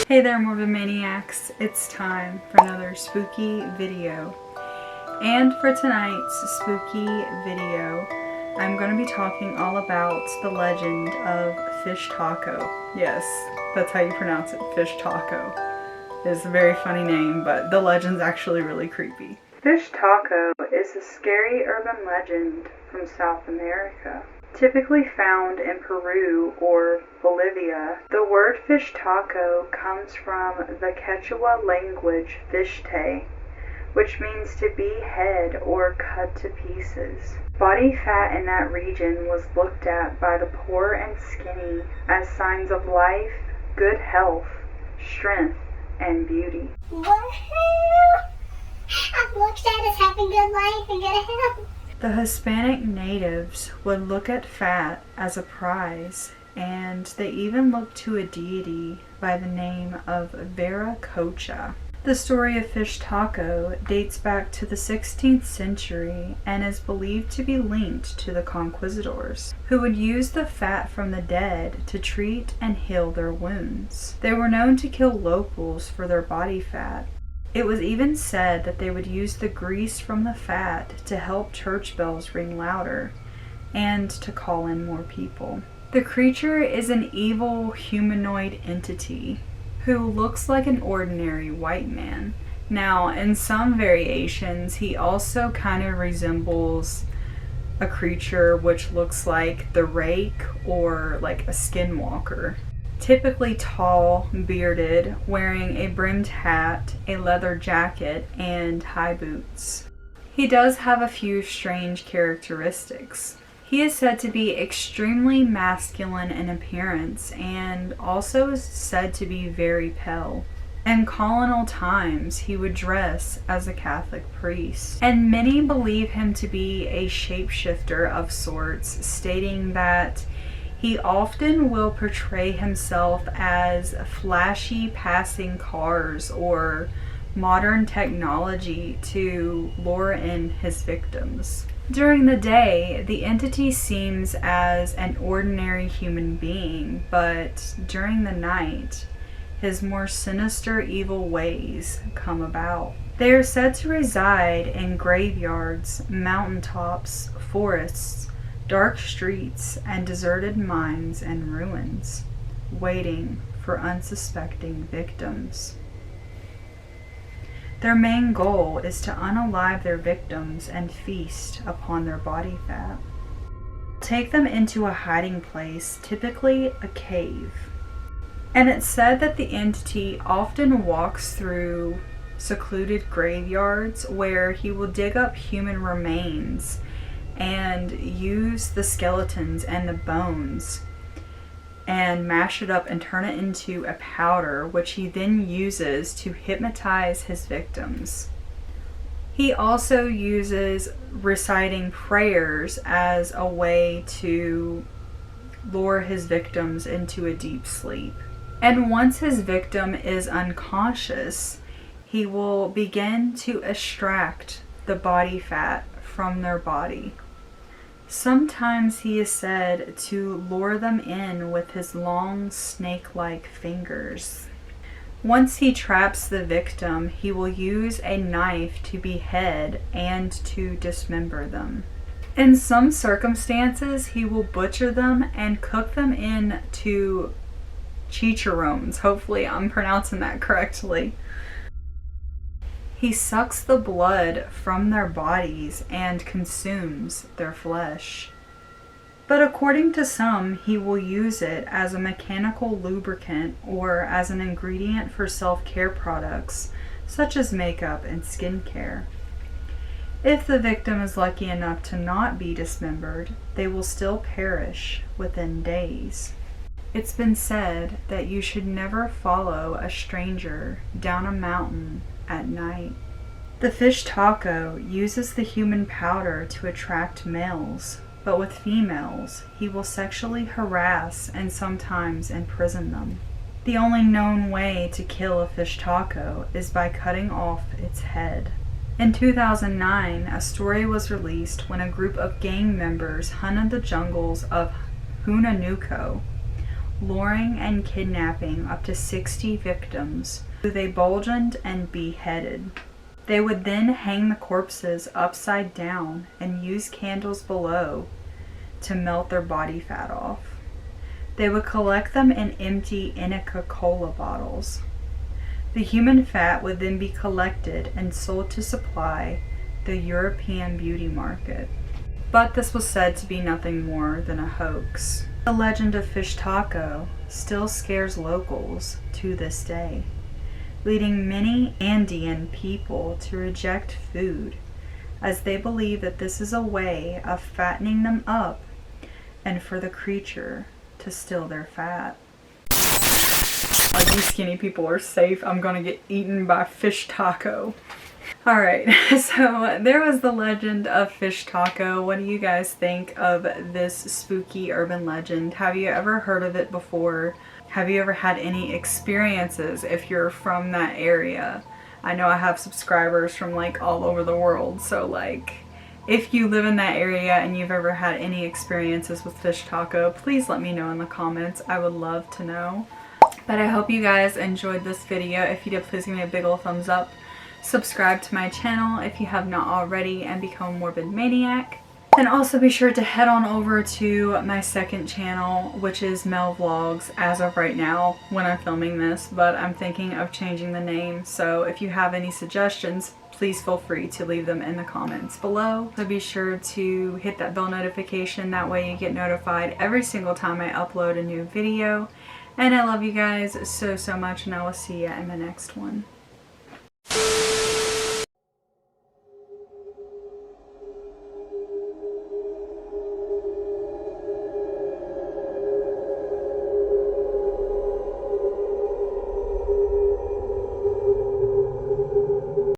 Hey there, Morbid Maniacs. It's time for another spooky video. And for tonight's spooky video, I'm going to be talking all about the legend of Pishtaco. Yes, that's how you pronounce it, Pishtaco. It's a very funny name, but the legend's actually really creepy. Pishtaco is a scary urban legend from South America. Typically found in Peru or Bolivia, the word Pishtaco comes from the Quechua language fishte, which means to be head or cut to pieces. Body fat in that region was looked at by the poor and skinny as signs of life, good health, strength, and beauty. What? I'm looked at as having good life and good health. The Hispanic natives would look at fat as a prize, and they even looked to a deity by the name of Viracocha. The story of Pishtaco dates back to the 16th century and is believed to be linked to the conquistadors, who would use the fat from the dead to treat and heal their wounds. They were known to kill locals for their body fat. It was even said that they would use the grease from the fat to help church bells ring louder and to call in more people. The creature is an evil humanoid entity who looks like an ordinary white man. Now, in some variations, he also kind of resembles a creature which looks like the rake or like a skinwalker. Typically tall, bearded, wearing a brimmed hat, a leather jacket, and high boots. He does have a few strange characteristics. He is said to be extremely masculine in appearance and also is said to be very pale. In colonial times, he would dress as a Catholic priest, and many believe him to be a shapeshifter of sorts, stating that he often will portray himself as flashy passing cars or modern technology to lure in his victims. During the day, the entity seems as an ordinary human being, but during the night, his more sinister evil ways come about. They are said to reside in graveyards, mountaintops, forests, dark streets, and deserted mines and ruins, waiting for unsuspecting victims. Their main goal is to unalive their victims and feast upon their body fat. Take them into a hiding place, typically a cave. And it's said that the entity often walks through secluded graveyards where he will dig up human remains and use the skeletons and the bones and mash it up and turn it into a powder, which he then uses to hypnotize his victims. He also uses reciting prayers as a way to lure his victims into a deep sleep. And once his victim is unconscious, he will begin to extract the body fat from their body. Sometimes he is said to lure them in with his long snake-like fingers. Once he traps the victim, he will use a knife to behead and to dismember them. In some circumstances, he will butcher them and cook them into chicharrones. Hopefully I'm pronouncing that correctly. He sucks the blood from their bodies and consumes their flesh. But according to some, he will use it as a mechanical lubricant or as an ingredient for self-care products, such as makeup and skincare. If the victim is lucky enough to not be dismembered, they will still perish within days. It's been said that you should never follow a stranger down a mountain at night. The Pishtaco uses the human powder to attract males, but with females, he will sexually harass and sometimes imprison them. The only known way to kill a Pishtaco is by cutting off its head. In 2009, a story was released when a group of gang members hunted the jungles of Hunanuco, luring and kidnapping up to 60 victims, who they bludgeoned and beheaded. They would then hang the corpses upside down and use candles below to melt their body fat off. They would collect them in empty Inca Cola bottles. The human fat would then be collected and sold to supply the European beauty market. But this was said to be nothing more than a hoax. The legend of Pishtaco still scares locals to this day, leading many Andean people to reject food, as they believe that this is a way of fattening them up and for the creature to steal their fat. Like, these skinny people are safe. I'm gonna get eaten by Pishtaco. Alright, so there was the legend of Pishtaco. What do you guys think of this spooky urban legend? Have you ever heard of it before? Have you ever had any experiences if you're from that area? I know I have subscribers from like all over the world, so like if you live in that area and you've ever had any experiences with Pishtaco, please let me know in the comments. I would love to know. But I hope you guys enjoyed this video. If you did, please give me a big ol' thumbs up. Subscribe to my channel if you have not already and become a morbid maniac. And also be sure to head on over to my second channel, which is Mel Vlogs as of right now when I'm filming this, but I'm thinking of changing the name. So if you have any suggestions, please feel free to leave them in the comments below. So be sure to hit that bell notification, that way you get notified every single time I upload a new video. And I love you guys so much, and I will see you in the next one.